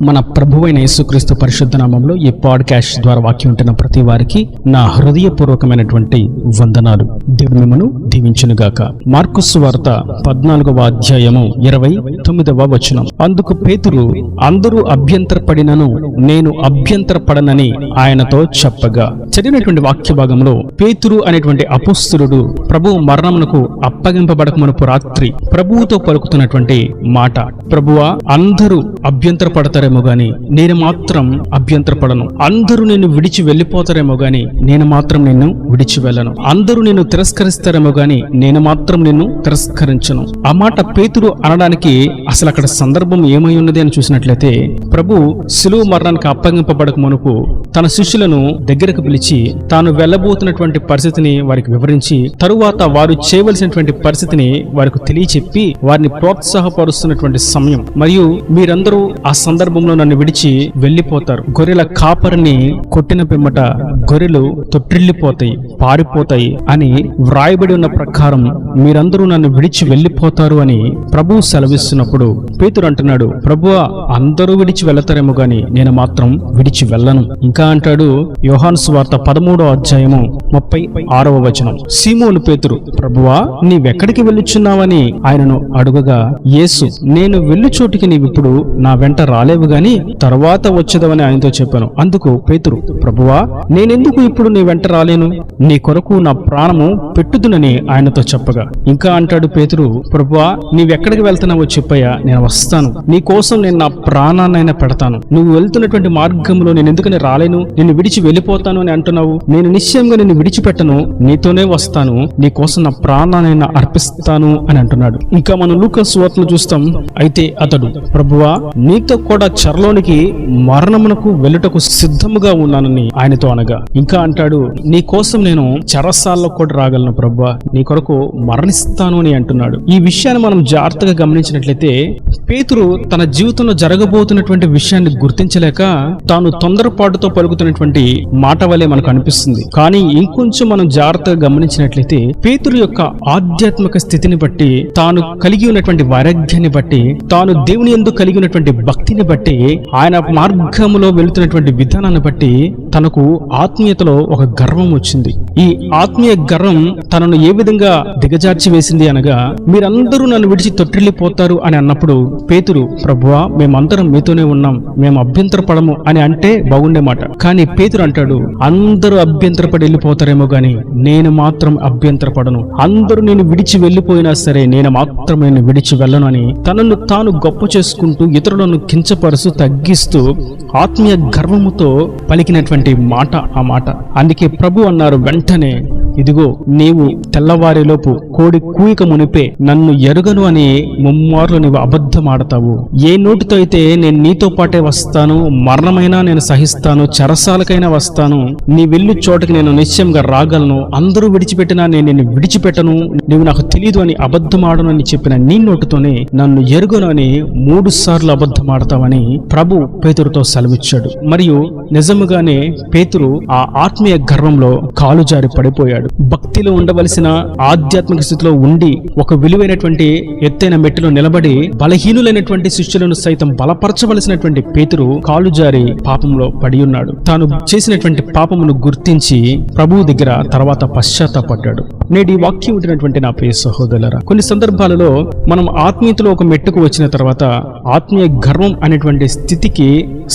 మన ప్రభువైన యేసుక్రీస్తు పరిశుద్ధ నామంలో ఈ పాడ్కాస్ట్ ద్వారా వాక్యం ఉంటున్న ప్రతి వారికి నా హృదయపూర్వకమైనటువంటి వందనాలు. దేవుడు మిమ్మను దీవించునుగాక. మార్కు సువార్త 14వ అధ్యాయము 29వ వచనం. అందుకు పేతురు, అందరూ అభ్యంతరపడినను నేను అభ్యంతరపడనని ఆయనతో చెప్పగా. చదివినటువంటి వాక్య భాగంలో పేతురు అనేటువంటి అపోస్తలుడు ప్రభువు మరణమునకు అప్పగింపబడక మునుపు రాత్రి ప్రభువుతో పలుకుతున్నటువంటి మాట, ప్రభువా అందరూ అభ్యంతరపడతారేమో గాని నేను మాత్రం అభ్యంతరపడను. అందరూ నిన్ను విడిచి వెళ్ళిపోతారేమో గాని నేను మాత్రం నిన్ను విడిచి వెళ్ళను. అందరూ నిన్ను తిరస్కరిస్తారేమో గాని నేను మాత్రం నిన్ను తిరస్కరించను. ఆ మాట పేతురు అనడానికి అసలు అక్కడ సందర్భం ఏమై ఉన్నది అని చూసినట్లయితే, ప్రభు శిలువ మరణానికి అప్పగింపబడక మునుపు తన శిష్యులను దగ్గరకు పిలిచి తాను వెళ్ళబోతున్నటువంటి పరిస్థితిని వారికి వివరించి, తరువాత వారు చేయవలసినటువంటి పరిస్థితిని వారికి తెలియచెప్పి వారిని ప్రోత్సాహపరుస్తున్నటువంటి సమయం. మరియు మీరందరూ ఆ సందర్భంలో నన్ను విడిచి వెళ్ళిపోతారు. గొర్రెల కాపరిని కొట్టిన పిమ్మట గొర్రెలు తొట్టిల్లిపోతాయి, పారిపోతాయి అని వ్రాయబడి ఉన్న ప్రకారం మీరందరూ నన్ను విడిచి వెళ్ళిపోతారు అని ప్రభువు సెలవిస్తున్నప్పుడు పేతురు అంటున్నాడు, ప్రభువా అందరూ విడిచి వెళతారేమో గాని నేను మాత్రం విడిచి వెళ్ళను. ఇంకా అంటాడు యోహాను సువార్త 13వ అధ్యాయము 36వ వచనం. సీమోను పేతురు, ప్రభువా నీవెక్కడికి వెళ్ళుచున్నావని ఆయనను అడుగగా, యేసు, నేను వెళ్ళు చోటికి నీవిప్పుడు నా వెంట రాలేవు గాని తర్వాత వచ్చేదవని ఆయనతో చెప్పాను. అందుకు పేతురు, ప్రభువా నేనెందుకు ఇప్పుడు నీ వెంట రాలేను? నీ కొరకు నా ప్రాణము పెట్టుదునని ఆయనతో చెప్పగా. ఇంకా అంటాడు పేతురు, ప్రభువా నీవెక్కడికి వెళ్తున్నావో చెప్పయ్యా, నేను వస్తాను. నీ కోసం నేను నా ప్రాణాన్నైనా పెడతాను. నువ్వు వెళ్తున్నటువంటి మార్గంలో నేను ఎందుకని రాలేను? నిన్ను విడిచి వెళ్ళిపోతాను అని అంటున్నావు. నేను నిశ్చయంగా నిన్ను విడిచిపెట్టను, నీతోనే వస్తాను. నీ కోసం నా ప్రాణాన్నైనా అర్పిస్తాను అని అంటున్నాడు. ఇంకా మనం లూకా సువార్తను చూస్తాం. అయితే అతడు, ప్రభువా నీతో కూడా చెరలోనికి మరణమునకు వెళ్ళుటకు సిద్ధముగా ఉన్నానని ఆయనతో అనగా. ఇంకా అంటాడు, నీ కోసం నేను చెరసాల్లో కూడా రాగలను ప్రభువా, నీ కొరకు మరణిస్తాను అని అంటున్నాడు. ఈ విషయాన్ని మనం జాగ్రత్తగా గమనించినట్లయితే పేతురు తన జీవితంలో జరగబోతున్నటువంటి విషయాన్ని గుర్తించలేక తాను తొందరపాటుతో పలుకుతున్నటువంటి మాట వలె మనకు అనిపిస్తుంది. కానీ ఇంకొంచెం మనం జాగ్రత్తగా గమనించినట్లయితే పేతురు యొక్క ఆధ్యాత్మిక స్థితిని బట్టి, తాను కలిగి ఉన్నటువంటి వైరాగ్యాన్ని బట్టి, తాను దేవుని యందు కలిగి ఉన్నటువంటి భక్తిని బట్టి, ఆయన మార్గంలో వెళుతున్నటువంటి విధానాన్ని బట్టి తనకు ఆత్మీయతలో ఒక గర్వం వచ్చింది. ఈ ఆత్మీయ గర్వం తనను ఏ విధంగా దిగజార్చి వేసింది అనగా, మీరందరూ నన్ను విడిచి తొట్టిల్లిపోతారు అని అన్నప్పుడు పేతురు, ప్రభువా మేమందరం మీతోనే ఉన్నాం, మేము అభ్యంతరపడము అని అంటే బాగుండే మాట. కానీ పేతురు అంటాడు, అందరూ అభ్యంతరపడి వెళ్ళిపోతారేమో గాని నేను మాత్రం అభ్యంతరపడను. అందరూ నేను విడిచి వెళ్ళిపోయినా సరే నేను మాత్రం నేను విడిచి వెళ్ళను అని తనను తాను గొప్ప చేసుకుంటూ ఇతరులను కించపరుస్తూ తగ్గిస్తూ ఆత్మీయ గర్వముతో పలికినటువంటి మాట ఆ మాట. అందుకే ప్రభు అన్నారు వెంటనే, ఇదిగో నీవు తెల్లవారిలోపు కోడి కూయిక మునిపే నన్ను ఎరుగను అని ముమ్మార్లు నీవు అబద్ధమాడతావు. ఏ నోటితో అయితే నేను నీతో పాటే వస్తాను, మరణమైనా నేను సహిస్తాను, చెరసాలకైనా వస్తాను, నీ వెళ్ళు చోటకి నేను నిశ్చయంగా రాగలను, అందరూ విడిచిపెట్టినా నేను నిన్ను విడిచిపెట్టను, నీవు నాకు తెలియదు అని అబద్ధమాడను అని చెప్పిన నీ నోటితోనే నన్ను ఎరుగను అని 3 సార్లు అబద్ధమాడతావని ప్రభు పేతురుతో సెలవిచ్చాడు. మరియు నిజముగానే పేతురు ఆ ఆత్మీయ గర్వంలో కాలు జారి పడిపోయాడు. భక్తిలో ఉండవలసిన ఆధ్యాత్మిక స్థితిలో ఉండి ఒక విలువైనటువంటి ఎత్తైన మెట్టులో నిలబడి బలహీనులైనటువంటి శిష్యులను సైతం బలపరచవలసినటువంటి పేతురు కాలు జారి పాపంలో పడి ఉన్నాడు. తాను చేసినటువంటి పాపమును గుర్తించి ప్రభువు దగ్గర తర్వాత పశ్చాత్తాపడ్డాడు. నేటి వాక్యం ఉంటున్నటువంటి నా ప్రియ సహోదరులారా, కొన్ని సందర్భాలలో మనం ఆత్మీయతలో ఒక మెట్టుకు వచ్చిన తర్వాత ఆత్మీయ గర్వం అనేటువంటి స్థితికి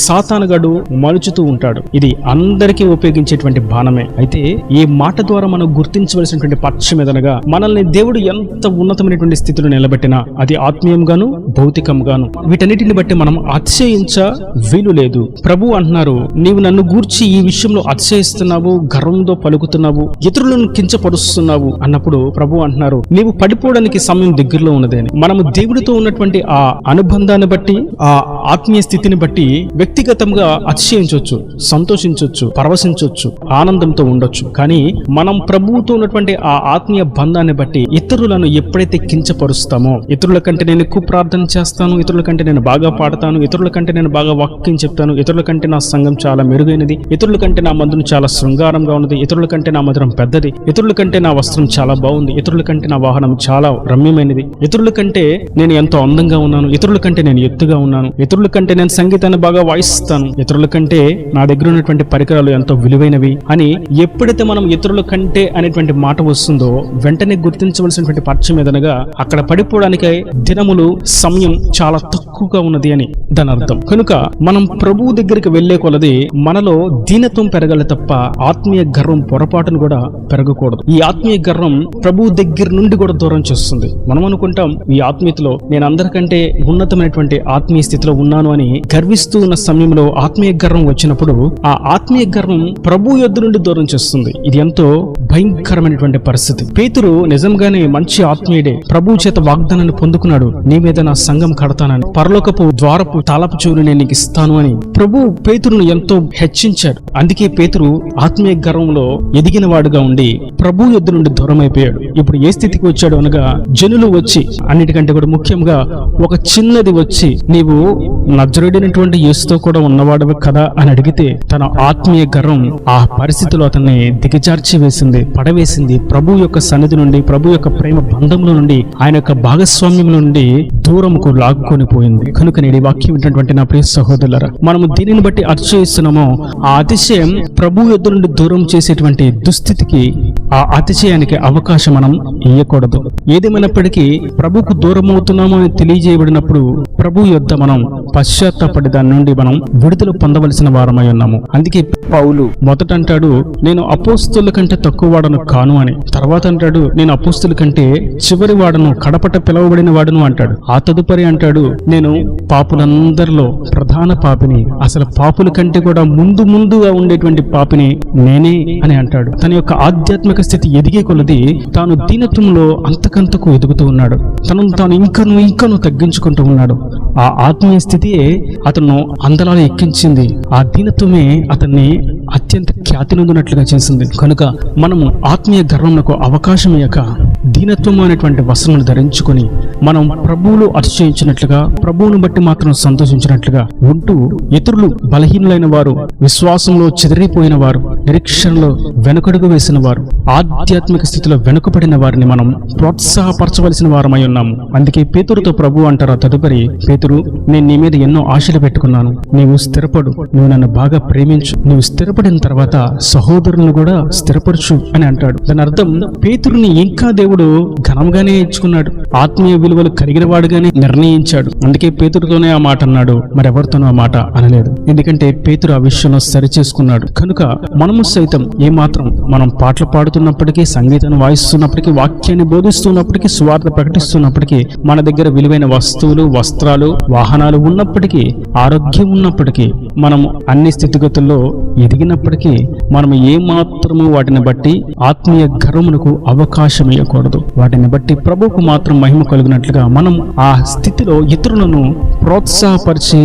సాతానుగాడు మలుచుతూ ఉంటాడు. ఇది అందరికీ ఉపయోగించేటువంటి బాణమే. అయితే ఈ మాట ద్వారా మనం గుర్తించవలసినటువంటి పక్షం ఏదనగా, మనల్ని దేవుడు ఎంత ఉన్నతమైనటువంటి స్థితిలో నిలబెట్టినా అది ఆత్మీయంగాను భౌతికంగాను వీటన్నిటిని బట్టి మనం అతిశయించ వీలు లేదు. ప్రభు అంటున్నారు, నీవు నన్ను గూర్చి ఈ విషయంలో అతిశయిస్తున్నావు, గర్వంతో పలుకుతున్నావు, ఇతరులను కించపరుస్తున్నావు అన్నప్పుడు ప్రభు అంటున్నారు, నీవు పడిపోవడానికి సమయం దగ్గరలో ఉన్నదని. మనము దేవుడితో ఉన్నటువంటి ఆ అనుబంధాన్ని బట్టి, ఆ ఆత్మీయ స్థితిని బట్టి వ్యక్తిగతంగా అతిశయించవచ్చు, సంతోషించవచ్చు, పరవశించవచ్చు, ఆనందంతో ఉండొచ్చు. కానీ మనం ప్రభువుతో ఉన్నటువంటి ఆ ఆత్మీయ బంధాన్ని బట్టి ఇతరులను ఎప్పుడైతే కించపరుస్తామో, ఇతరుల కంటే నేను ఎక్కువ ప్రార్థన చేస్తాను, ఇతరుల కంటే నేను బాగా పాడతాను, ఇతరుల కంటే నేను బాగా వాక్యం చెప్తాను, ఇతరుల కంటే నా సంఘం చాలా మెరుగైనది, ఇతరుల కంటే నా మందిరం చాలా శృంగారంగా ఉన్నది, ఇతరుల కంటే నా మందిరం పెద్దది, ఇతరుల కంటే నా వస్త్ర వస్త్రం చాలా బాగుంది, ఇతరుల కంటే నా వాహనం చాలా రమ్యమైనది, ఇతరుల కంటే నేను ఎంతో అందంగా ఉన్నాను, ఇతరుల కంటే నేను ఎత్తుగా ఉన్నాను, ఇతరుల కంటే నేను సంగీతాన్ని బాగా వాయిస్తాను, ఇతరుల కంటే నా దగ్గర ఉన్నటువంటి పరికరాలు ఎంతో విలువైనవి అని ఎప్పుడైతే మనం ఇతరుల కంటే అనేటువంటి మాట వస్తుందో వెంటనే గుర్తించవలసినటువంటి పక్షం ఏదనగా అక్కడ పడిపోవడానికి దినములు సమయం చాలా తక్కువగా ఉన్నది అని దాని అర్థం. కనుక మనం ప్రభువు దగ్గరికి వెళ్లే కొలది మనలో దీనత్వం పెరగాలి తప్ప ఆత్మీయ గర్వం పొరపాటును కూడా పెరగకూడదు. ఈ ఆత్మీయ గర్వం ప్రభువు దగ్గర నుండి కూడా దూరం చేస్తుంది. మనం అనుకుంటాం ఈ ఆత్మీయతలో నేను అందరికంటే ఉన్నతమైనటువంటి ఆత్మీయ స్థితిలో ఉన్నాను అని గర్విస్తూ ఉన్న సమయంలో ఆత్మీయ గర్వం వచ్చినప్పుడు ఆ ఆత్మీయ గర్వం ప్రభు యొద్ద నుండి దూరం చేస్తుంది. ఇది ఎంతో భయంకరమైనటువంటి పరిస్థితి. పేతురు నిజంగానే మంచి ఆత్మీయుడే, ప్రభు చేత వాగ్దానాన్ని పొందుకున్నాడు, నీ మీద నా సంఘం కడతానని, పరలోకపు ద్వారపు తాళపు చెవులు నేను నీకు ఇస్తాను అని ప్రభు పేతురును ఎంతో హెచ్చించాడు. అందుకే పేతురు ఆత్మీయ గర్వంలో ఎదిగిన వాడుగా ఉండి ప్రభు యొద్ద నుండి దూరం అయిపోయాడు. ఇప్పుడు ఏ స్థితికి వచ్చాడు అనగా జనులు వచ్చి, అన్నిటికంటే కూడా ముఖ్యంగా ఒక చిన్నది వచ్చి నీవు నజరేయుడైనటువంటి యేసుతో కూడా ఉన్నవాడు కదా అని అడిగితే తన ఆత్మీయ గర్వం ఆ పరిస్థితిలో అతన్ని దిగజార్చి వేసింది, పడవేసింది. ప్రభు యొక్క సన్నిధి నుండి, ప్రభు యొక్క ప్రేమ బంధంలో నుండి, ఆయన యొక్క భాగస్వామ్యం నుండి దూరముకు లాక్కొని పోయింది. కనుక నేడు వాక్యం వింటున్నటువంటి నా ప్రియ సహోదరులారా, మనము దీనిని బట్టి అతిశయిస్తున్నామో ఆ అతిశయం ప్రభు యొద్ద నుండి దూరం చేసేటువంటి దుస్థితికి, ఆ అతిశయానికి అవకాశం మనం ఇయ్యకూడదు. ఏదేమైనప్పటికీ ప్రభుకు దూరం అవుతున్నామో అని తెలియజేయబడినప్పుడు ప్రభు యొద్ద మనం పశ్చాత్తాపడి దాని నుండి మనం విడుదల పొందవలసిన వారమై ఉన్నాము. అందుకే పౌలు మొదట అంటాడు నేను అపోస్తుల కంటే తక్కువ వాడను కాను అని, తర్వాత అంటాడు నేను అపోస్తుల కంటే చివరి వాడను, కడపట పిలువబడిన వాడును అంటాడు. ఆ తదుపరి అంటాడు నేను పాపులందరిలో ప్రధాన పాపిని, అసలు పాపుల కంటే కూడా ముందుగా ఉండేటువంటి పాపిని నేనే అని అంటాడు. తన యొక్క ఆధ్యాత్మిక స్థితి ఎదిగే కొలది తాను దీనత్వంలో అంతకంతకు ఎదుగుతూ ఉన్నాడు, తనను తాను ఇంకను తగ్గించుకుంటూ ఉన్నాడు. ఆ ఆత్మీయ స్థితియే అతను అందలాలు ఎక్కించింది, ఆ దీనత్వమే అతన్ని అత్యంత ఖ్యాతి నొందినట్లుగా చేసింది. కనుక మనము ఆత్మీయ గర్వమునకు అవకాశం ఇయ్యక దీనత్వం అనేటువంటి వస్త్రమును ధరించుకొని మనం ప్రభువులు అతిశయించినట్లుగా, ప్రభువును బట్టి మాత్రం సంతోషించినట్లుగా ఉంటూ ఇతరులు బలహీనులైన వారు, విశ్వాసంలో చెదిరిపోయిన వారు, నిరీక్షణలో వెనుకడుగు వేసిన వారు, ఆధ్యాత్మిక స్థితిలో వెనుకబడిన వారిని మనం ప్రోత్సాహపరచవలసిన వారమై ఉన్నాము. అందుకే పేతురుతో ప్రభు అంటారు తదుపరి, పేతురు నేను నీ మీద ఎన్నో ఆశలు పెట్టుకున్నాను, నీవు స్థిరపడు, నువ్వు నన్ను బాగా ప్రేమించు, నువ్వు స్థిరపడిన తర్వాత సహోదరులను కూడా స్థిరపరచు అని అంటాడు. దాని అర్థం పేతురుని ఇంకా దేవుడు ఘనంగానే ఎంచుకున్నాడు, ఆత్మీయ విలువలు కలిగిన వాడుగానే నిర్ణయించాడు. అందుకే పేతురుతోనే ఆ మాట అన్నాడు, మరెవరితోనూ ఆ మాట అనలేదు. ఎందుకంటే పేతురు ఆ విషయంలో సరి చేసుకున్నాడు. కనుక మనము సైతం ఏమాత్రం మనం పాటలు పాడుతున్నప్పటికీ, సంగీతాన్ని వాయిస్తున్నప్పటికీ, వాక్యాన్ని బోధిస్తున్నప్పటికీ, సువార్త ప్రకటిస్తున్నప్పటికీ, మన దగ్గర విలువైన వస్తువులు, వస్త్రాలు, వాహనాలు ఉన్నప్పటికీ, ఆరోగ్యం ఉన్నప్పటికీ, మనము అన్ని స్థితిగతుల్లో ఎదిగినప్పటికీ మనం ఏమాత్రము వాటిని బట్టి ఆత్మీయ గర్వమునకు అవకాశం ఇవ్వకూడదు. వాటిని బట్టి ప్రభువుకు మాత్రం మహిమ కలిగినట్లుగా మనం ఆ స్థితిలో ఇతరులను ప్రోత్సాహపరిచి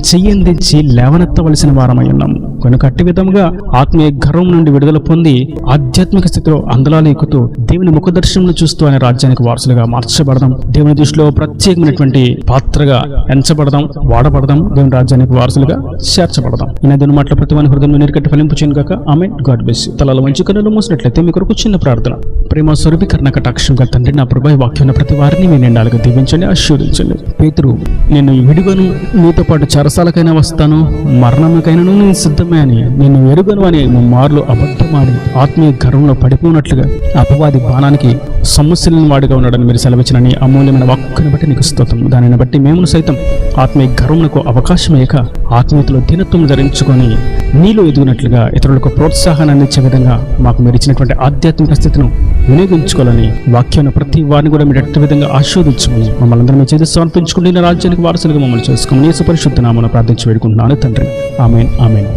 చెయ్యందించి లేవనెత్తవలసిన వారమై ఉన్నాము. కనుక అట్టి విధముగా ఆత్మీయ గర్వం నుండి విడుదల పొంది ఆధ్యాత్మిక స్థితిలో అందలాలు ఎక్కుతూ దేవుని ముఖదర్శనం చూస్తూ ఆయన రాజ్యానికి వారసులుగా మార్చబడదాం. దేవుని దృష్టిలో ప్రత్యేకమైనటువంటి పాత్రగా ఎంచబడదాం, వాడబడదాం, దేవుని రాజ్యానికి వారసులుగా చేర్చబడదాం. ఈ మాటల ప్రతి వాని హృదయంలో నీరుకట్టి ఫలింపుచేయను గాక. ఆమేన్. God bless you. తలలో మంచి కన్నులు మూసినట్లయితే మీ కొరకు చిన్న ప్రార్థన. ప్రేమ స్వరూపీకరణ కటాక్షం గల తండ్రి, నా ప్రభు వాక్యం ప్రతి వారిని మీ నిండాలుగా దీవించండి, ఆశీర్వదించండి. పేతురు నేను విడువను, నీతో పాటు చెరసాలకైనా వస్తాను, మరణముకైనను నేను సిద్ధమే అని, నేను ఎరుగను అని మార్లు అబద్ధమాడి ఆత్మీయ గర్వంలో పడిపోయినట్లుగా అపవాది బాణానికి సమస్యలను వాడిగా ఉన్నాడని మీరు సెలవిచ్చినని అమూల్యమైన వాక్కుని బట్టి నీకు స్తోత్రం. దానిని బట్టి మేము సైతం ఆత్మీయ గర్వమునకు అవకాశం అయ్యాక ఆత్మీయతలో దీనత్వం ధరించుకొని నీలో ఎదుగునట్లుగా ఇతరులకు ప్రోత్సాహాన్ని అందించే విధంగా మాకు మీరు ఇచ్చినటువంటి ఆధ్యాత్మిక స్థితిని వినియోగించుకోవాలని వాక్యాన్ని ప్రతి వారిని కూడా మీరు అట్టి విధంగా ఆశీర్వదించుకొని మమ్మల్ని అందరం మీ చేతి సమర్పించుకుంటే రాజ్యానికి వారసులుగా మమ్మల్ని చేసుకోమని యేసు పరిశుద్ధ నామమున ప్రార్థించి వేడుకుంటున్నాను తండ్రి. ఆమేన్. ఆమేన్.